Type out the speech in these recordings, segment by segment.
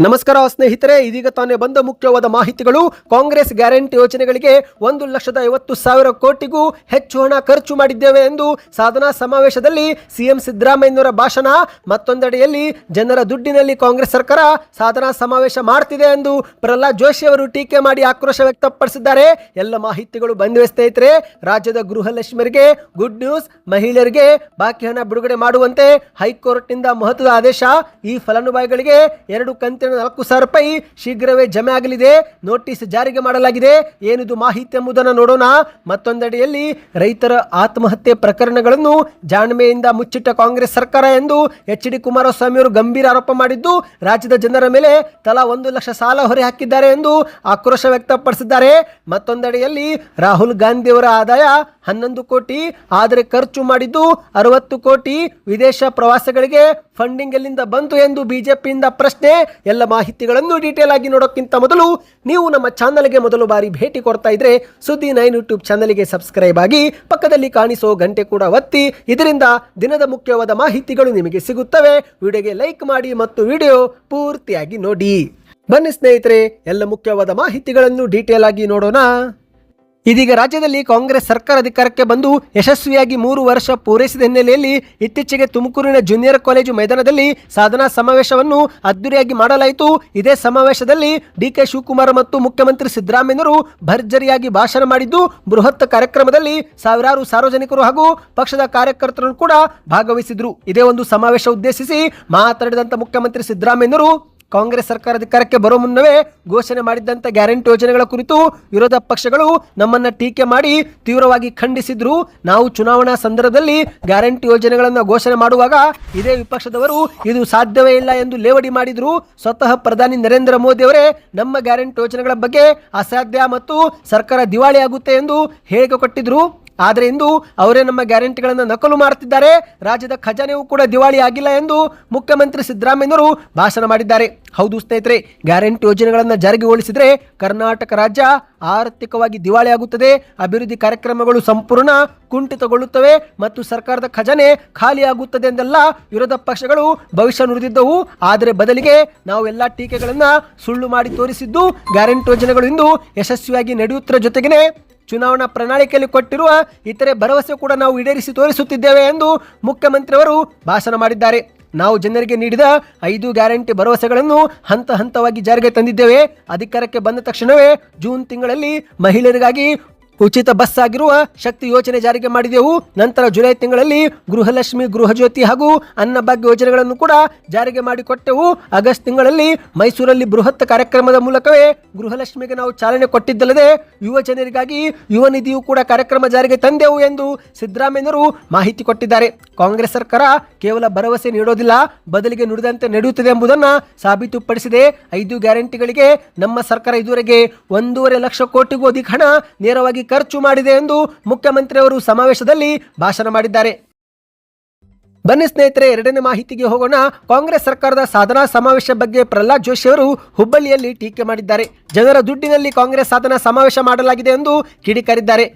ನಮಸ್ಕಾರ ಸ್ನೇಹಿತರೆ, ಇದೀಗ ತಾನೇ ಬಂದ ಮುಖ್ಯವಾದ ಮಾಹಿತಿಗಳು. ಕಾಂಗ್ರೆಸ್ ಗ್ಯಾರಂಟಿ ಯೋಜನೆಗಳಿಗೆ 1,50,000 ಕೋಟಿಗೂ ಹೆಚ್ಚು ಹಣ ಖರ್ಚು ಮಾಡಿದ್ದೇವೆ ಎಂದು ಸಾಧನಾ ಸಮಾವೇಶದಲ್ಲಿ ಸಿಎಂ ಸಿದ್ದರಾಮಯ್ಯನವರ ಭಾಷಣ. ಮತ್ತೊಂದೆಡೆಯಲ್ಲಿ ಜನರ ದುಡ್ಡಿನಲ್ಲಿ ಕಾಂಗ್ರೆಸ್ ಸರ್ಕಾರ ಸಾಧನಾ ಸಮಾವೇಶ ಮಾಡ್ತಿದೆ ಎಂದು ಪ್ರಹ್ಲಾದ್ ಜೋಶಿ ಅವರು ಟೀಕೆ ಮಾಡಿ ಆಕ್ರೋಶ ವ್ಯಕ್ತಪಡಿಸಿದ್ದಾರೆ. ಎಲ್ಲ ಮಾಹಿತಿಗಳು ಬಂದಿವೆ ಸ್ನೇಹಿತರೆ. ರಾಜ್ಯದ ಗೃಹಲಕ್ಷ್ಮಿಯರಿಗೆ ಗುಡ್ ನ್ಯೂಸ್. ಮಹಿಳೆಯರಿಗೆ ಬಾಕಿ ಹಣ ಬಿಡುಗಡೆ ಮಾಡುವಂತೆ ಹೈಕೋರ್ಟ್ನಿಂದ ಮಹತ್ವದ ಆದೇಶ. ಈ ಫಲಾನುಭವಿಗಳಿಗೆ 2 ಕಂತಿನ 4,000 ರೂಪಾಯಿ ಶೀಘ್ರವೇ ಜಮೆ ಆಗಲಿದೆ. ನೋಟಿಸ್ ಜಾರಿಗೆ ಮಾಡಲಾಗಿದೆ. ಏನಿದು ಮಾಹಿತಿ ಎಂಬುದನ್ನು ನೋಡೋಣ. ಮತ್ತೊಂದೆಡೆಯಲ್ಲಿ ರೈತರ ಆತ್ಮಹತ್ಯೆ ಪ್ರಕರಣಗಳನ್ನು ಜಾಣ್ಮೆಯಿಂದ ಮುಚ್ಚಿಟ್ಟ ಕಾಂಗ್ರೆಸ್ ಸರ್ಕಾರ ಎಂದು ಎಚ್.ಡಿ. ಕುಮಾರಸ್ವಾಮಿ ಅವರು ಗಂಭೀರ ಆರೋಪ ಮಾಡಿದ್ದು, ರಾಜ್ಯದ ಜನರ ಮೇಲೆ ತಲಾ 1 ಲಕ್ಷ ಸಾಲ ಹೊರೆ ಹಾಕಿದ್ದಾರೆ ಎಂದು ಆಕ್ರೋಶ ವ್ಯಕ್ತಪಡಿಸಿದ್ದಾರೆ. ಮತ್ತೊಂದೆಡೆಯಲ್ಲಿ ರಾಹುಲ್ ಗಾಂಧಿ ಅವರ ಆದಾಯ 11 ಕೋಟಿ, ಆದರೆ ಖರ್ಚು ಮಾಡಿದ್ದು 60 ಕೋಟಿ. ವಿದೇಶ ಪ್ರವಾಸಗಳಿಗೆ ಫಂಡಿಂಗ್ ಎಲ್ಲಿಂದ ಬಂತು ಎಂದು ಬಿಜೆಪಿಯಿಂದ ಪ್ರಶ್ನೆ. ಎಲ್ಲ ಮಾಹಿತಿಗಳನ್ನು ಡೀಟೇಲ್ ಆಗಿ ನೋಡೋಕ್ಕಿಂತ ಮೊದಲು ನೀವು ನಮ್ಮ ಚಾನಲ್ಗೆ ಮೊದಲು ಬಾರಿ ಭೇಟಿ ಕೊಡ್ತಾ ಇದ್ರೆ ಸುದ್ದಿ 9 ಯೂಟ್ಯೂಬ್ ಚಾನಲ್ಗೆ ಸಬ್ಸ್ಕ್ರೈಬ್ ಆಗಿ ಪಕ್ಕದಲ್ಲಿ ಕಾಣಿಸೋ ಗಂಟೆ ಕೂಡ ಒತ್ತಿ. ಇದರಿಂದ ದಿನದ ಮುಖ್ಯವಾದ ಮಾಹಿತಿಗಳು ನಿಮಗೆ ಸಿಗುತ್ತವೆ. ವಿಡಿಯೋಗೆ ಲೈಕ್ ಮಾಡಿ ಮತ್ತು ವಿಡಿಯೋ ಪೂರ್ತಿಯಾಗಿ ನೋಡಿ. ಬನ್ನಿ ಸ್ನೇಹಿತರೆ, ಎಲ್ಲ ಮುಖ್ಯವಾದ ಮಾಹಿತಿಗಳನ್ನು ಡೀಟೇಲ್ ಆಗಿ ನೋಡೋಣ. ಇದೀಗ ರಾಜ್ಯದಲ್ಲಿ ಕಾಂಗ್ರೆಸ್ ಸರ್ಕಾರ ಅಧಿಕಾರಕ್ಕೆ ಬಂದು ಯಶಸ್ವಿಯಾಗಿ 3 ವರ್ಷ ಪೂರೈಸಿದ ಹಿನ್ನೆಲೆಯಲ್ಲಿ ಇತ್ತೀಚೆಗೆ ತುಮಕೂರಿನ ಜೂನಿಯರ್ ಕಾಲೇಜು ಮೈದಾನದಲ್ಲಿ ಸಾಧನಾ ಸಮಾವೇಶವನ್ನು ಅದ್ದೂರಿಯಾಗಿ ಮಾಡಲಾಯಿತು. ಇದೇ ಸಮಾವೇಶದಲ್ಲಿ ಡಿ.ಕೆ. ಶಿವಕುಮಾರ್ ಮತ್ತು ಮುಖ್ಯಮಂತ್ರಿ ಸಿದ್ದರಾಮಯ್ಯನವರು ಭರ್ಜರಿಯಾಗಿ ಭಾಷಣ ಮಾಡಿದ್ದು, ಬೃಹತ್ ಕಾರ್ಯಕ್ರಮದಲ್ಲಿ ಸಾವಿರಾರು ಸಾರ್ವಜನಿಕರು ಹಾಗೂ ಪಕ್ಷದ ಕಾರ್ಯಕರ್ತರು ಕೂಡ ಭಾಗವಹಿಸಿದ್ರು. ಇದೇ ಒಂದು ಸಮಾವೇಶ ಉದ್ದೇಶಿಸಿ ಮಾತನಾಡಿದಂತ ಮುಖ್ಯಮಂತ್ರಿ ಸಿದ್ದರಾಮಯ್ಯನವರು ಕಾಂಗ್ರೆಸ್ ಸರ್ಕಾರ ಅಧಿಕಾರಕ್ಕೆ ಬರೋ ಮುನ್ನವೇ ಘೋಷಣೆ ಮಾಡಿದ್ದಂಥ ಗ್ಯಾರಂಟಿ ಯೋಜನೆಗಳ ಕುರಿತು ವಿರೋಧ ಪಕ್ಷಗಳು ನಮ್ಮನ್ನ ಟೀಕೆ ಮಾಡಿ ತೀವ್ರವಾಗಿ ಖಂಡಿಸಿದ್ರು. ನಾವು ಚುನಾವಣಾ ಸಂದರ್ಭದಲ್ಲಿ ಗ್ಯಾರಂಟಿ ಯೋಜನೆಗಳನ್ನು ಘೋಷಣೆ ಮಾಡುವಾಗ ಇದೇ ವಿಪಕ್ಷದವರು ಇದು ಸಾಧ್ಯವೇ ಇಲ್ಲ ಎಂದು ಲೇವಡಿ ಮಾಡಿದ್ರು. ಸ್ವತಃ ಪ್ರಧಾನಿ ನರೇಂದ್ರ ಮೋದಿ ಅವರೇ ನಮ್ಮ ಗ್ಯಾರಂಟಿ ಯೋಜನೆಗಳ ಬಗ್ಗೆ ಅಸಾಧ್ಯ ಮತ್ತು ಸರ್ಕಾರ ದಿವಾಳಿ ಆಗುತ್ತೆ ಎಂದು ಹೇಳಿಕೆ ಕೊಟ್ಟಿದ್ರು. ಆದರೆ ಇಂದು ಅವರೇ ನಮ್ಮ ಗ್ಯಾರಂಟಿಗಳನ್ನು ನಕಲು ಮಾಡುತ್ತಿದ್ದಾರೆ. ರಾಜ್ಯದ ಖಜಾನೆಯೂ ಕೂಡ ದಿವಾಳಿ ಆಗಿಲ್ಲ ಎಂದು ಮುಖ್ಯಮಂತ್ರಿ ಸಿದ್ದರಾಮಯ್ಯನವರು ಭಾಷಣ ಮಾಡಿದ್ದಾರೆ. ಹೌದು ಸ್ನೇಹಿತರೆ, ಗ್ಯಾರಂಟಿ ಯೋಜನೆಗಳನ್ನು ಜಾರಿಗೊಳಿಸಿದರೆ ಕರ್ನಾಟಕ ರಾಜ್ಯ ಆರ್ಥಿಕವಾಗಿ ದಿವಾಳಿ ಆಗುತ್ತದೆ. ಅಭಿವೃದ್ಧಿ ಕಾರ್ಯಕ್ರಮಗಳು ಸಂಪೂರ್ಣ ಕುಂಠಿತಗೊಳ್ಳುತ್ತವೆ ಮತ್ತು ಸರ್ಕಾರದ ಖಜಾನೆ ಖಾಲಿಯಾಗುತ್ತದೆ ಎಂದೆಲ್ಲ ವಿರೋಧ ಪಕ್ಷಗಳು ಭವಿಷ್ಯ ನುಡಿದಿದ್ದವು. ಆದರೆ ಬದಲಿಗೆ ನಾವು ಎಲ್ಲ ಟೀಕೆಗಳನ್ನು ಸುಳ್ಳು ಮಾಡಿ ತೋರಿಸಿದ್ದು, ಗ್ಯಾರಂಟಿ ಯೋಜನೆಗಳು ಇಂದು ಯಶಸ್ವಿಯಾಗಿ ನಡೆಯುತ್ತಿರುವ ಜೊತೆಗೇನೆ ಚುನಾವಣಾ ಪ್ರಣಾಳಿಕೆಯಲ್ಲಿ ಕೊಟ್ಟಿರುವ ಇತರೆ ಭರವಸೆ ಕೂಡ ನಾವು ಈಡೇರಿಸಿ ತೋರಿಸುತ್ತಿದ್ದೇವೆ ಎಂದು ಮುಖ್ಯಮಂತ್ರಿಯವರು ಭಾಷಣ ಮಾಡಿದ್ದಾರೆ. ನಾವು ಜನರಿಗೆ ನೀಡಿದ 5 ಗ್ಯಾರಂಟಿ ಭರವಸೆಗಳನ್ನು ಹಂತ ಹಂತವಾಗಿ ಜಾರಿಗೆ ತಂದಿದ್ದೇವೆ. ಅಧಿಕಾರಕ್ಕೆ ಬಂದ ತಕ್ಷಣವೇ ಜೂನ್ ತಿಂಗಳಲ್ಲಿ ಮಹಿಳೆಯರಿಗಾಗಿ ಉಚಿತ ಬಸ್ ಆಗಿರುವ ಶಕ್ತಿ ಯೋಜನೆ ಜಾರಿಗೆ ಮಾಡಿದೆವು. ನಂತರ ಜುಲೈ ತಿಂಗಳಲ್ಲಿ ಗೃಹಲಕ್ಷ್ಮಿ, ಗೃಹಜ್ಯೋತಿ ಹಾಗೂ ಅನ್ನಭಾಗ್ಯ ಯೋಜನೆಗಳನ್ನು ಕೂಡ ಜಾರಿಗೆ ಮಾಡಿಕೊಟ್ಟೆವು. ಆಗಸ್ಟ್ ತಿಂಗಳಲ್ಲಿ ಮೈಸೂರಲ್ಲಿ ಬೃಹತ್ ಕಾರ್ಯಕ್ರಮದ ಮೂಲಕವೇ ಗೃಹಲಕ್ಷ್ಮಿಗೆ ನಾವು ಚಾಲನೆ ಕೊಟ್ಟಿದ್ದಲ್ಲದೆ ಯುವ ಜನರಿಗಾಗಿ ಯುವ ನಿಧಿಯು ಕೂಡ ಕಾರ್ಯಕ್ರಮ ಜಾರಿಗೆ ತಂದೆವು ಎಂದು ಸಿದ್ದರಾಮಯ್ಯನವರು ಮಾಹಿತಿ ಕೊಟ್ಟಿದ್ದಾರೆ. ಕಾಂಗ್ರೆಸ್ ಸರ್ಕಾರ ಕೇವಲ ಭರವಸೆ ನೀಡೋದಿಲ್ಲ, ಬದಲಿಗೆ ನುಡಿದಂತೆ ನಡೆಯುತ್ತದೆ ಎಂಬುದನ್ನು ಸಾಬೀತುಪಡಿಸಿದೆ. 5 ಗ್ಯಾರಂಟಿಗಳಿಗೆ ನಮ್ಮ ಸರ್ಕಾರ ಇದುವರೆಗೆ 1.5 ಲಕ್ಷ ಕೋಟಿಗೂ ಅಧಿಕ ಹಣ ನೇರವಾಗಿ ಖರ್ಚು ಮಾಡಿದೆ ಎಂದು ಮುಖ್ಯಮಂತ್ರಿಯವರು ಸಮಾವೇಶದಲ್ಲಿ ಭಾಷಣ ಮಾಡಿದ್ದಾರೆ. ಬನ್ನಿ ಸ್ನೇಹಿತರೆ, ಎರಡನೇ ಮಾಹಿತಿಗೆ ಹೋಗೋಣ. ಕಾಂಗ್ರೆಸ್ ಸರ್ಕಾರದ ಸಾಧನಾ ಸಮಾವೇಶ ಬಗ್ಗೆ ಪ್ರಹ್ಲಾದ್ ಜೋಶಿ ಅವರು ಹುಬ್ಬಳ್ಳಿಯಲ್ಲಿ ಟೀಕೆ ಮಾಡಿದ್ದಾರೆ. ಜನರ ದುಡ್ಡಿನಲ್ಲಿ ಕಾಂಗ್ರೆಸ್ ಸಾಧನಾ ಸಮಾವೇಶ ಮಾಡಲಾಗಿದೆ ಎಂದು ಕಿಡಿಕಾರಿದ್ದಾರೆ.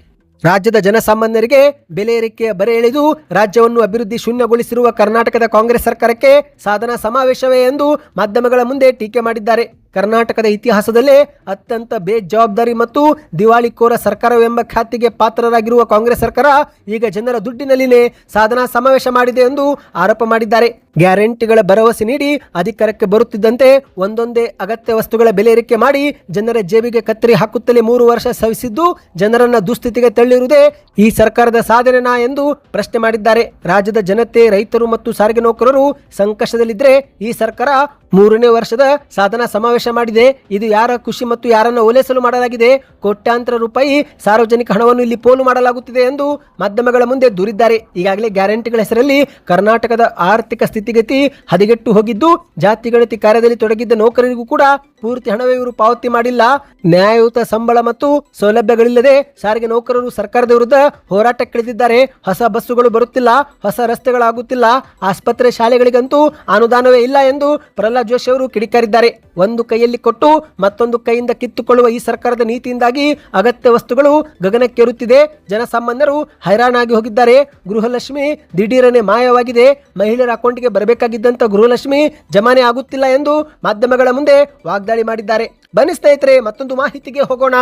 ರಾಜ್ಯದ ಜನಸಾಮಾನ್ಯರಿಗೆ ಬೆಲೆ ಏರಿಕೆಯ ಬರೆ ಎಳೆದು ರಾಜ್ಯವನ್ನು ಅಭಿವೃದ್ಧಿ ಶೂನ್ಯಗೊಳಿಸಿರುವ ಕರ್ನಾಟಕದ ಕಾಂಗ್ರೆಸ್ ಸರ್ಕಾರಕ್ಕೆ ಸಾಧನಾ ಸಮಾವೇಶವೇ ಎಂದು ಮಾಧ್ಯಮಗಳ ಮುಂದೆ ಟೀಕೆ ಮಾಡಿದ್ದಾರೆ. ಕರ್ನಾಟಕದ ಇತಿಹಾಸದಲ್ಲೇ ಅತ್ಯಂತ ಬೇಜವಾಬ್ದಾರಿ ಮತ್ತು ದಿವಾಳಿಕೋರ ಸರ್ಕಾರವೆಂಬ ಖ್ಯಾತಿಗೆ ಪಾತ್ರರಾಗಿರುವ ಕಾಂಗ್ರೆಸ್ ಸರ್ಕಾರ ಈಗ ಜನರ ದುಡ್ಡಿನಲ್ಲಿನೇ ಸಾಧನಾ ಸಮಾವೇಶ ಮಾಡಿದೆ ಎಂದು ಆರೋಪ ಮಾಡಿದ್ದಾರೆ. ಗ್ಯಾರಂಟಿಗಳ ಭರವಸೆ ನೀಡಿ ಅಧಿಕಾರಕ್ಕೆ ಬರುತ್ತಿದ್ದಂತೆ ಒಂದೊಂದೇ ಅಗತ್ಯ ವಸ್ತುಗಳ ಬೆಲೆ ಏರಿಕೆ ಮಾಡಿ ಜನರ ಜೇಬಿಗೆ ಕತ್ತರಿ ಹಾಕುತ್ತಲೇ 3 ವರ್ಷ ಸವಿಸಿದ್ದು ಜನರನ್ನ ದುಸ್ಥಿತಿಗೆ ತಳ್ಳಿರುವುದೇ ಈ ಸರ್ಕಾರದ ಸಾಧನೆನಾ ಎಂದು ಪ್ರಶ್ನೆ ಮಾಡಿದ್ದಾರೆ. ರಾಜ್ಯದ ಜನತೆ, ರೈತರು ಮತ್ತು ಸಾರಿಗೆ ನೌಕರರು ಸಂಕಷ್ಟದಲ್ಲಿದ್ದರೆ ಈ ಸರ್ಕಾರ 3ನೇ ವರ್ಷದ ಸಾಧನಾ ಸಮಾವೇಶ ಮಾಡಿದೆ. ಇದು ಯಾರ ಖುಷಿ ಮತ್ತು ಯಾರನ್ನು ಓಲೈಸಲು ಮಾಡಲಾಗಿದೆ? ಕೋಟ್ಯಾಂತರ ರೂಪಾಯಿ ಸಾರ್ವಜನಿಕ ಹಣವನ್ನು ಇಲ್ಲಿ ಪೋಲು ಮಾಡಲಾಗುತ್ತಿದೆ ಎಂದು ಮಾಧ್ಯಮಗಳ ಮುಂದೆ ದೂರಿದ್ದಾರೆ. ಈಗಾಗಲೇ ಗ್ಯಾರಂಟಿಗಳ ಹೆಸರಲ್ಲಿ ಕರ್ನಾಟಕದ ಆರ್ಥಿಕ ಸ್ಥಿತಿಗತಿ ಹದಗೆಟ್ಟು ಹೋಗಿದ್ದು, ಜಾತಿ ಗಣತಿ ಕಾರ್ಯದಲ್ಲಿ ತೊಡಗಿದ್ದ ನೌಕರರಿಗೂ ಕೂಡ ಪೂರ್ತಿ ಹಣವೇ ಇವರು ಪಾವತಿ ಮಾಡಿಲ್ಲ. ನ್ಯಾಯಯುತ ಸಂಬಳ ಮತ್ತು ಸೌಲಭ್ಯಗಳಿಲ್ಲದೆ ಸಾರಿಗೆ ನೌಕರರು ಸರ್ಕಾರದ ವಿರುದ್ಧ ಹೋರಾಟಕ್ಕಿಳಿದಿದ್ದಾರೆ. ಹೊಸ ಬಸ್ಸುಗಳು ಬರುತ್ತಿಲ್ಲ, ಹೊಸ ರಸ್ತೆಗಳಾಗುತ್ತಿಲ್ಲ, ಆಸ್ಪತ್ರೆ ಶಾಲೆಗಳಿಗಂತೂ ಅನುದಾನವೇ ಇಲ್ಲ ಎಂದು ಪ್ರಹ್ಲಾದ್ ಜೋಶಿ ಅವರು ಕಿಡಿಕಾರಿದ್ದಾರೆ. ಒಂದು ಕೈಯಲ್ಲಿ ಕೊಟ್ಟು ಮತ್ತೊಂದು ಕೈಯಿಂದ ಕಿತ್ತುಕೊಳ್ಳುವ ಈ ಸರ್ಕಾರದ ನೀತಿಯಿಂದಾಗಿ ಅಗತ್ಯ ವಸ್ತುಗಳು ಗಗನಕ್ಕೇರುತ್ತಿದೆ. ಜನಸಾಮಾನ್ಯರು ಹೈರಾಣಾಗಿ ಹೋಗಿದ್ದಾರೆ. ಗೃಹಲಕ್ಷ್ಮಿ ದಿಢೀರನೆ ಮಾಯವಾಗಿದೆ. ಮಹಿಳೆಯರ ಅಕೌಂಟ್ಗೆ ಬರಬೇಕಾಗಿದ್ದಂತ ಗೃಹಲಕ್ಷ್ಮಿ ಜಮಾನೆ ಆಗುತ್ತಿಲ್ಲ ಎಂದು ಮಾಧ್ಯಮಗಳ ಮುಂದೆ ವಾಗ್ದಾಳಿ ಮಾಡಿದ್ದಾರೆ. ಬನ್ನಿ ಸ್ನೇಹಿತರೆ, ಮತ್ತೊಂದು ಮಾಹಿತಿಗೆ ಹೋಗೋಣ.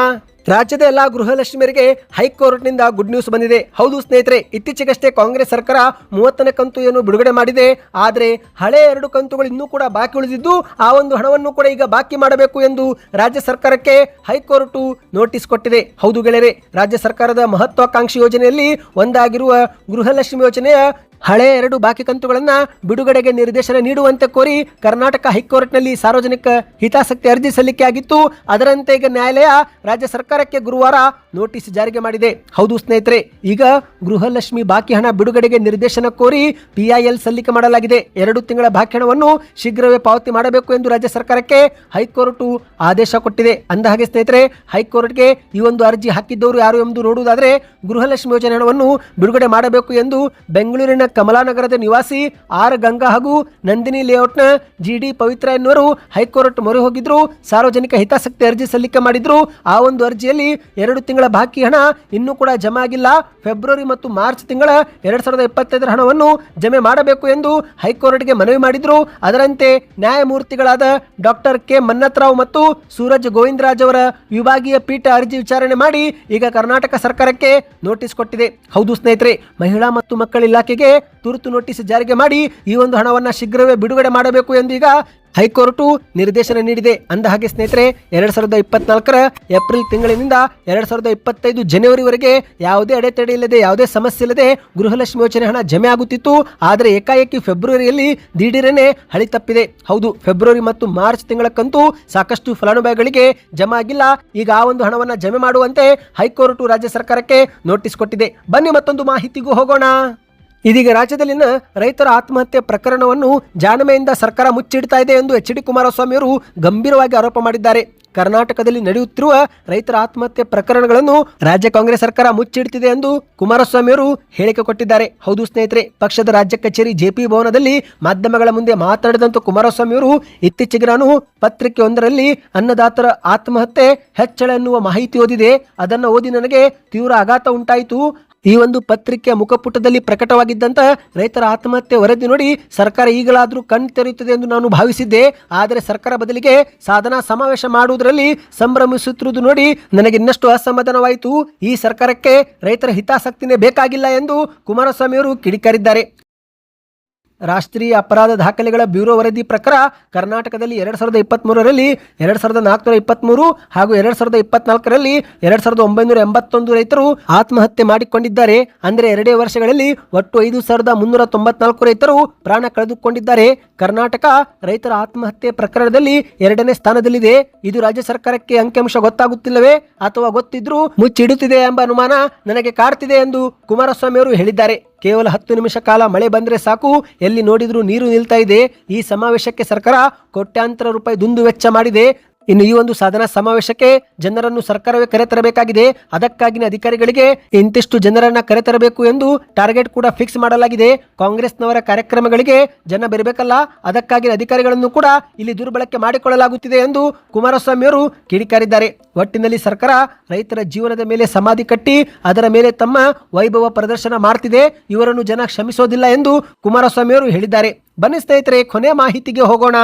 ರಾಜ್ಯದ ಎಲ್ಲಾ ಗೃಹಲಕ್ಷ್ಮಿಯರಿಗೆ ಹೈಕೋರ್ಟ್ನಿಂದ ಗುಡ್ ನ್ಯೂಸ್ ಬಂದಿದೆ. ಹೌದು ಸ್ನೇಹಿತರೆ, ಇತ್ತೀಚೆಗಷ್ಟೇ ಕಾಂಗ್ರೆಸ್ ಸರ್ಕಾರ 30ನೇ ಕಂತು ಬಿಡುಗಡೆ ಮಾಡಿದೆ. ಆದರೆ ಹಳೆ 2 ಕಂತುಗಳು ಇನ್ನೂ ಕೂಡ ಬಾಕಿ ಉಳಿದಿದ್ದು, ಆ ಒಂದು ಹಣವನ್ನು ಕೂಡ ಈಗ ಬಾಕಿ ಮಾಡಬೇಕು ಎಂದು ರಾಜ್ಯ ಸರ್ಕಾರಕ್ಕೆ ಹೈಕೋರ್ಟ್ ನೋಟಿಸ್ ಕೊಟ್ಟಿದೆ. ಹೌದು ಗೆಳೆಯರೆ, ರಾಜ್ಯ ಸರ್ಕಾರದ ಮಹತ್ವಾಕಾಂಕ್ಷಿ ಯೋಜನೆಯಲ್ಲಿ ಒಂದಾಗಿರುವ ಗೃಹಲಕ್ಷ್ಮಿ ಯೋಜನೆಯ ಹಳೆ 2 ಬಾಕಿ ಕಂತುಗಳನ್ನು ಬಿಡುಗಡೆಗೆ ನಿರ್ದೇಶನ ನೀಡುವಂತೆ ಕೋರಿ ಕರ್ನಾಟಕ ಹೈಕೋರ್ಟ್ನಲ್ಲಿ ಸಾರ್ವಜನಿಕ ಹಿತಾಸಕ್ತಿ ಅರ್ಜಿ ಸಲ್ಲಿಕೆ ಆಗಿತ್ತು. ಅದರಂತೆ ಈಗ ನ್ಯಾಯಾಲಯ ರಾಜ್ಯ ಸರ್ಕಾರಕ್ಕೆ ಗುರುವಾರ ನೋಟಿಸ್ ಜಾರಿಗೆ ಮಾಡಿದೆ. ಹೌದು ಸ್ನೇಹಿತರೆ, ಈಗ ಗೃಹಲಕ್ಷ್ಮಿ ಬಾಕಿ ಹಣ ಬಿಡುಗಡೆಗೆ ನಿರ್ದೇಶನ ಕೋರಿ PIL ಸಲ್ಲಿಕೆ ಮಾಡಲಾಗಿದೆ. 2 ತಿಂಗಳ ಬಾಕಿ ಹಣವನ್ನು ಶೀಘ್ರವೇ ಪಾವತಿ ಮಾಡಬೇಕು ಎಂದು ರಾಜ್ಯ ಸರ್ಕಾರಕ್ಕೆ ಹೈಕೋರ್ಟ್ ಆದೇಶ ಕೊಟ್ಟಿದೆ. ಅಂದಹಾಗೆ ಸ್ನೇಹಿತರೆ, ಹೈಕೋರ್ಟ್ಗೆ ಈ ಒಂದು ಅರ್ಜಿ ಹಾಕಿದ್ದವರು ಯಾರು ಎಂದು ನೋಡುವುದಾದರೆ, ಗೃಹಲಕ್ಷ್ಮಿ ಯೋಜನೆ ಹಣವನ್ನು ಬಿಡುಗಡೆ ಮಾಡಬೇಕು ಎಂದು ಬೆಂಗಳೂರಿನ ಕಮಲಾನಗರದ ನಿವಾಸಿ ಆರ್ ಗಂಗಾ ಹಾಗೂ ನಂದಿನಿ ಲೇಔಟ್ನ GD ಪವಿತ್ರ ಎನ್ನುವರು ಹೈಕೋರ್ಟ್ ಮೊರೆ ಹೋಗಿದ್ರು. ಸಾರ್ವಜನಿಕ ಹಿತಾಸಕ್ತಿ ಅರ್ಜಿ ಸಲ್ಲಿಕೆ ಮಾಡಿದ್ರು. ಆ ಒಂದು ಅರ್ಜಿಯಲ್ಲಿ 2 ತಿಂಗಳ ಬಾಕಿ ಹಣ ಇನ್ನೂ ಕೂಡ ಜಮಾ ಆಗಿಲ್ಲ. ಫೆಬ್ರವರಿ ಮತ್ತು ಮಾರ್ಚ್ ತಿಂಗಳ 2025 ಹಣವನ್ನು ಜಮೆ ಮಾಡಬೇಕು ಎಂದು ಹೈಕೋರ್ಟ್ಗೆ ಮನವಿ ಮಾಡಿದ್ರು. ಅದರಂತೆ ನ್ಯಾಯಮೂರ್ತಿಗಳಾದ ಡಾಕ್ಟರ್ ಕೆ ಮನ್ನತ್ರಾವ್ ಮತ್ತು ಸೂರಜ್ ಗೋವಿಂದರಾಜ್ ಅವರ ವಿಭಾಗೀಯ ಪೀಠ ಅರ್ಜಿ ವಿಚಾರಣೆ ಮಾಡಿ ಈಗ ಕರ್ನಾಟಕ ಸರ್ಕಾರಕ್ಕೆ ನೋಟಿಸ್ ಕೊಟ್ಟಿದೆ. ಹೌದು ಸ್ನೇಹಿತರೆ, ಮಹಿಳಾ ಮತ್ತು ಮಕ್ಕಳ ಇಲಾಖೆಗೆ ತುರ್ತು ನೋಟಿಸ್ ಜಾರಿಗೆ ಮಾಡಿ ಈ ಒಂದು ಹಣವನ್ನು ಶೀಘ್ರವೇ ಬಿಡುಗಡೆ ಮಾಡಬೇಕು ಎಂದು ಈಗ ಹೈಕೋರ್ಟ್ ನಿರ್ದೇಶನ ನೀಡಿದೆ. ಅಂದಹಾಗೆ ಸ್ನೇಹಿತರೆ, 2024ರ ಏಪ್ರಿಲ್ ತಿಂಗಳಿನಿಂದ 2025 ಜನವರಿವರೆಗೆ ಯಾವುದೇ ಅಡೆತಡೆ ಇಲ್ಲದೆ, ಯಾವುದೇ ಸಮಸ್ಯೆ ಇಲ್ಲದೆ ಗೃಹಲಕ್ಷ್ಮಿ ಯೋಜನೆ ಹಣ ಜಮೆ ಆಗುತ್ತಿತ್ತು. ಆದರೆ ಏಕಾಏಕಿ ಫೆಬ್ರವರಿಯಲ್ಲಿ ದಿಢೀರನೆ ಹಳಿ ತಪ್ಪಿದೆ. ಹೌದು, ಫೆಬ್ರವರಿ ಮತ್ತು ಮಾರ್ಚ್ ತಿಂಗಳ ಕಂತು ಸಾಕಷ್ಟು ಫಲಾನುಭವಿಗಳಿಗೆ ಜಮಾ ಆಗಿಲ್ಲ. ಈಗ ಆ ಒಂದು ಹಣವನ್ನು ಜಮೆ ಮಾಡುವಂತೆ ಹೈಕೋರ್ಟ್ ರಾಜ್ಯ ಸರ್ಕಾರಕ್ಕೆ ನೋಟಿಸ್ ಕೊಟ್ಟಿದೆ. ಬನ್ನಿ ಮತ್ತೊಂದು ಮಾಹಿತಿಗೂ ಹೋಗೋಣ. ಇದೀಗ ರಾಜ್ಯದಲ್ಲಿನ ರೈತರ ಆತ್ಮಹತ್ಯೆ ಪ್ರಕರಣವನ್ನು ಜಾಣ್ಮೆಯಿಂದ ಸರ್ಕಾರ ಮುಚ್ಚಿಡ್ತಾ ಇದೆ ಎಂದು HD ಕುಮಾರಸ್ವಾಮಿ ಅವರು ಗಂಭೀರವಾಗಿ ಆರೋಪ ಮಾಡಿದ್ದಾರೆ. ಕರ್ನಾಟಕದಲ್ಲಿ ನಡೆಯುತ್ತಿರುವ ರೈತರ ಆತ್ಮಹತ್ಯೆ ಪ್ರಕರಣಗಳನ್ನು ರಾಜ್ಯ ಕಾಂಗ್ರೆಸ್ ಸರ್ಕಾರ ಮುಚ್ಚಿಡ್ತಿದೆ ಎಂದು ಕುಮಾರಸ್ವಾಮಿ ಅವರು ಹೇಳಿಕೆ ಕೊಟ್ಟಿದ್ದಾರೆ. ಹೌದು ಸ್ನೇಹಿತರೆ, ಪಕ್ಷದ ರಾಜ್ಯ ಕಚೇರಿ JP ಭವನದಲ್ಲಿ ಮಾಧ್ಯಮಗಳ ಮುಂದೆ ಮಾತನಾಡಿದಂತ ಕುಮಾರಸ್ವಾಮಿ ಅವರು, ಇತ್ತೀಚೆಗೆ ನಾನು ಪತ್ರಿಕೆಯೊಂದರಲ್ಲಿ ಅನ್ನದಾತರ ಆತ್ಮಹತ್ಯೆ ಹೆಚ್ಚಳ ಎನ್ನುವ ಮಾಹಿತಿ ಓದಿದೆ. ಅದನ್ನು ಓದಿ ನನಗೆ ತೀವ್ರ ಆಘಾತ ಉಂಟಾಯಿತು. ಈ ಒಂದು ಪತ್ರಿಕೆಯ ಮುಖಪುಟದಲ್ಲಿ ಪ್ರಕಟವಾಗಿದ್ದಂತ ರೈತರ ಆತ್ಮಹತ್ಯೆ ವರದಿ ನೋಡಿ ಸರ್ಕಾರ ಈಗಲಾದರೂ ಕಣ್ಣು ತೆರೆಯುತ್ತದೆ ಎಂದು ನಾನು ಭಾವಿಸಿದ್ದೆ. ಆದರೆ ಸರ್ಕಾರ ಬದಲಿಗೆ ಸಾಧನಾ ಸಮಾವೇಶ ಮಾಡುವುದರಲ್ಲಿ ಸಂಭ್ರಮಿಸುತ್ತಿರುವುದು ನೋಡಿ ನನಗೆ ಇನ್ನಷ್ಟು ಅಸಮಾಧಾನವಾಯಿತು. ಈ ಸರ್ಕಾರಕ್ಕೆ ರೈತರ ಹಿತಾಸಕ್ತಿನೇ ಬೇಕಾಗಿಲ್ಲ ಎಂದು ಕುಮಾರಸ್ವಾಮಿ ಅವರು ಕಿಡಿಕಾರಿದ್ದಾರೆ. ರಾಷ್ಟ್ರೀಯ ಅಪರಾಧ ದಾಖಲೆಗಳ ಬ್ಯೂರೋ ವರದಿ ಪ್ರಕಾರ ಕರ್ನಾಟಕದಲ್ಲಿ 2023ರಲ್ಲಿ 2423 ಹಾಗೂ 2024ರಲ್ಲಿ 2981 ರೈತರು ಆತ್ಮಹತ್ಯೆ ಮಾಡಿಕೊಂಡಿದ್ದಾರೆ. ಅಂದರೆ 2 ವರ್ಷಗಳಲ್ಲಿ ಒಟ್ಟು 5394 ರೈತರು ಪ್ರಾಣ ಕಳೆದುಕೊಂಡಿದ್ದಾರೆ. ಕರ್ನಾಟಕ ರೈತರ ಆತ್ಮಹತ್ಯೆ ಪ್ರಕರಣದಲ್ಲಿ 2ನೇ ಸ್ಥಾನದಲ್ಲಿದೆ. ಇದು ರಾಜ್ಯ ಸರ್ಕಾರಕ್ಕೆ ಅಂಕಿಅಂಶ ಗೊತ್ತಾಗುತ್ತಿಲ್ಲವೇ ಅಥವಾ ಗೊತ್ತಿದ್ರೂ ಮುಚ್ಚಿಡುತ್ತಿದೆ ಎಂಬ ಅನುಮಾನ ನನಗೆ ಕಾಡ್ತಿದೆ ಎಂದು ಕುಮಾರಸ್ವಾಮಿ ಅವರು ಹೇಳಿದ್ದಾರೆ. ಕೇವಲ 10 ನಿಮಿಷ ಕಾಲ ಮಳೆ ಬಂದರೆ ಸಾಕು, ಎಲ್ಲಿ ನೋಡಿದ್ರೂ ನೀರು ನಿಲ್ತಾ ಇದೆ. ಈ ಸಮಾವೇಶಕ್ಕೆ ಸರ್ಕಾರ ಕೋಟ್ಯಾಂತರ ರೂಪಾಯಿ ದುಂದು ವೆಚ್ಚ ಮಾಡಿದೆ. ಇನ್ನು ಈ ಒಂದು ಸಾಧನಾ ಸಮಾವೇಶಕ್ಕೆ ಜನರನ್ನು ಸರ್ಕಾರವೇ ಕರೆತರಬೇಕಾಗಿದೆ. ಅದಕ್ಕಾಗಿ ಅಧಿಕಾರಿಗಳಿಗೆ ಇಂತಿಷ್ಟು ಜನರನ್ನ ಕರೆತರಬೇಕು ಎಂದು ಟಾರ್ಗೆಟ್ ಕೂಡ ಫಿಕ್ಸ್ ಮಾಡಲಾಗಿದೆ. ಕಾಂಗ್ರೆಸ್ನವರ ಕಾರ್ಯಕ್ರಮಗಳಿಗೆ ಜನ ಬರಬೇಕಲ್ಲ, ಅದಕ್ಕಾಗಿ ಅಧಿಕಾರಿಗಳನ್ನು ಕೂಡ ಇಲ್ಲಿ ದುರ್ಬಳಕೆ ಮಾಡಿಕೊಳ್ಳಲಾಗುತ್ತಿದೆ ಎಂದು ಕುಮಾರಸ್ವಾಮಿ ಅವರು ಕಿಡಿಕಾರಿದ್ದಾರೆ. ಒಟ್ಟಿನಲ್ಲಿ ಸರ್ಕಾರ ರೈತರ ಜೀವನದ ಮೇಲೆ ಸಮಾಧಿ ಕಟ್ಟಿ ಅದರ ಮೇಲೆ ತಮ್ಮ ವೈಭವ ಪ್ರದರ್ಶನ ಮಾಡ್ತಿದೆ. ಇವರನ್ನು ಜನ ಕ್ಷಮಿಸೋದಿಲ್ಲ ಎಂದು ಕುಮಾರಸ್ವಾಮಿ ಅವರು ಹೇಳಿದ್ದಾರೆ. ಬನ್ನಿ ಸ್ನೇಹಿತರೆ, ಕೊನೆಯ ಮಾಹಿತಿಗೆ ಹೋಗೋಣ.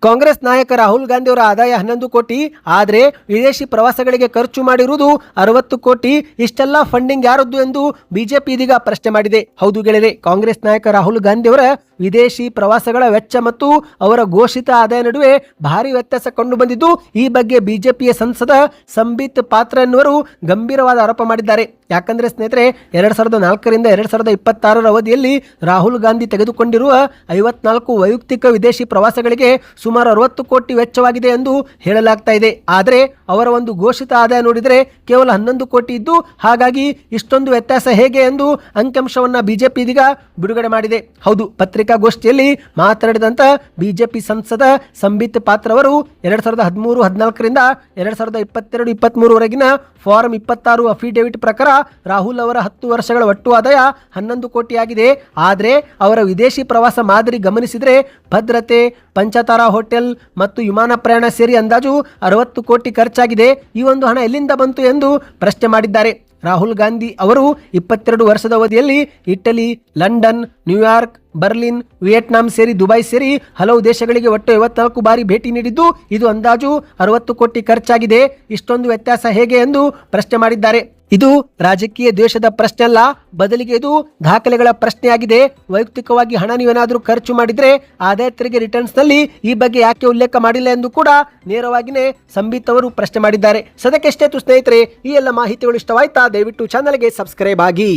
ಕಾಂಗ್ರೆಸ್ ನಾಯಕ ರಾಹುಲ್ ಗಾಂಧಿ ಅವರ ಆದಾಯ 11 ಕೋಟಿ, ಆದರೆ ವಿದೇಶಿ ಪ್ರವಾಸಗಳಿಗೆ ಖರ್ಚು ಮಾಡಿರುವುದು 60 ಕೋಟಿ. ಇಷ್ಟೆಲ್ಲ ಫಂಡಿಂಗ್ ಯಾರದ್ದು ಎಂದು ಬಿಜೆಪಿ ಇದೀಗ ಪ್ರಶ್ನೆ ಮಾಡಿದೆ. ಹೌದು ಗೆಳೆಯರೆ, ಕಾಂಗ್ರೆಸ್ ನಾಯಕ ರಾಹುಲ್ ಗಾಂಧಿ ಅವರ ವಿದೇಶಿ ಪ್ರವಾಸಗಳ ವೆಚ್ಚ ಮತ್ತು ಅವರ ಘೋಷಿತ ಆದಾಯ ನಡುವೆ ಭಾರಿ ವ್ಯತ್ಯಾಸ ಕಂಡು ಬಂದಿದ್ದು, ಈ ಬಗ್ಗೆ ಬಿಜೆಪಿಯ ಸಂಸದ ಸಂಬಿತ್ ಪಾತ್ರ ಎನ್ನುವರು ಗಂಭೀರವಾದ ಆರೋಪ ಮಾಡಿದ್ದಾರೆ. ಯಾಕಂದ್ರೆ ಸ್ನೇಹಿತರೆ 2004ರಿಂದ 2026 ಅವಧಿಯಲ್ಲಿ ರಾಹುಲ್ ಗಾಂಧಿ ತೆಗೆದುಕೊಂಡಿರುವ 54 ವೈಯಕ್ತಿಕ ವಿದೇಶಿ ಪ್ರವಾಸಗಳಿಗೆ ಸುಮಾರು 60 ಕೋಟಿ ವೆಚ್ಚವಾಗಿದೆ ಎಂದು ಹೇಳಲಾಗ್ತಾ ಇದೆ. ಆದರೆ ಅವರ ಒಂದು ಘೋಷಿತ ಆದಾಯ ನೋಡಿದರೆ ಕೇವಲ 11 ಕೋಟಿ ಇದ್ದು, ಹಾಗಾಗಿ ಇಷ್ಟೊಂದು ವ್ಯತ್ಯಾಸ ಹೇಗೆ ಎಂದು ಅಂಕಿಅಂಶವನ್ನ ಬಿಜೆಪಿ ಇದೀಗ ಬಿಡುಗಡೆ ಮಾಡಿದೆ. ಹೌದು, ಪತ್ರಿಕಾಗೋಷ್ಠಿಯಲ್ಲಿ ಮಾತನಾಡಿದಂತ ಬಿಜೆಪಿ ಸಂಸದ ಸಂಬಿತ್ ಪಾತ್ರ ಅವರು 2013-14ರಿಂದ 2022-23 ವರೆಗಿನ ಫಾರಂ 26 ಅಫಿಡೇವಿಟ್ ಪ್ರಕಾರ ರಾಹುಲ್ ಅವರ 10 ವರ್ಷಗಳ ಒಟ್ಟು ಆದಾಯ 11 ಕೋಟಿ ಆಗಿದೆ. ಆದರೆ ಅವರ ವಿದೇಶಿ ಪ್ರವಾಸ ಮಾದರಿ ಗಮನಿಸಿದರೆ ಭದ್ರತೆ, ಪಂಚತಾರಾ ಹೋಟೆಲ್ ಮತ್ತು ವಿಮಾನ ಪ್ರಯಾಣ ಸೇರಿ ಅಂದಾಜು 60 ಕೋಟಿ ಖರ್ಚಾಗಿದೆ. ಈ ಒಂದು ಹಣ ಎಲ್ಲಿಂದ ಬಂತು ಎಂದು ಪ್ರಶ್ನೆ ಮಾಡಿದ್ದಾರೆ. ರಾಹುಲ್ ಗಾಂಧಿ ಅವರು 22 ವರ್ಷದ ಅವಧಿಯಲ್ಲಿ Italy, London, New York, Berlin, Vietnam ಸೇರಿ ದುಬೈ ಸೇರಿ ಹಲವು ದೇಶಗಳಿಗೆ ಒಟ್ಟು 54 ಬಾರಿ ಭೇಟಿ ನೀಡಿದ್ದು, ಇದು ಅಂದಾಜು 60 ಕೋಟಿ ಖರ್ಚಾಗಿದೆ. ಇಷ್ಟೊಂದು ವ್ಯತ್ಯಾಸ ಹೇಗೆ ಎಂದು ಪ್ರಶ್ನೆ ಮಾಡಿದ್ದಾರೆ. ಇದು ರಾಜಕೀಯ ದ್ವೇಷದ ಪ್ರಶ್ನೆ ಅಲ್ಲ, ಬದಲಿಗೆ ಇದು ದಾಖಲೆಗಳ ಪ್ರಶ್ನೆಯಾಗಿದೆ. ವೈಯಕ್ತಿಕವಾಗಿ ಹಣ ನೀವೇನಾದರೂ ಖರ್ಚು ಮಾಡಿದ್ರೆ ಆದಾಯ ತೆರಿಗೆ ರಿಟರ್ನ್ಸ್ ನಲ್ಲಿ ಈ ಬಗ್ಗೆ ಯಾಕೆ ಉಲ್ಲೇಖ ಮಾಡಿಲ್ಲ ಎಂದು ಕೂಡ ನೇರವಾಗಿಯೇ ಸಂಬಿತ್ ಅವರು ಪ್ರಶ್ನೆ ಮಾಡಿದ್ದಾರೆ. ಸದ್ಯಕ್ಕೆ ಎಷ್ಟೇತು ಸ್ನೇಹಿತರೆ, ಈ ಎಲ್ಲ ಮಾಹಿತಿಗಳು ಇಷ್ಟವಾಯ್ತಾ? ದಯವಿಟ್ಟು ಚಾನಲ್ಗೆ ಸಬ್ಸ್ಕ್ರೈಬ್ ಆಗಿ.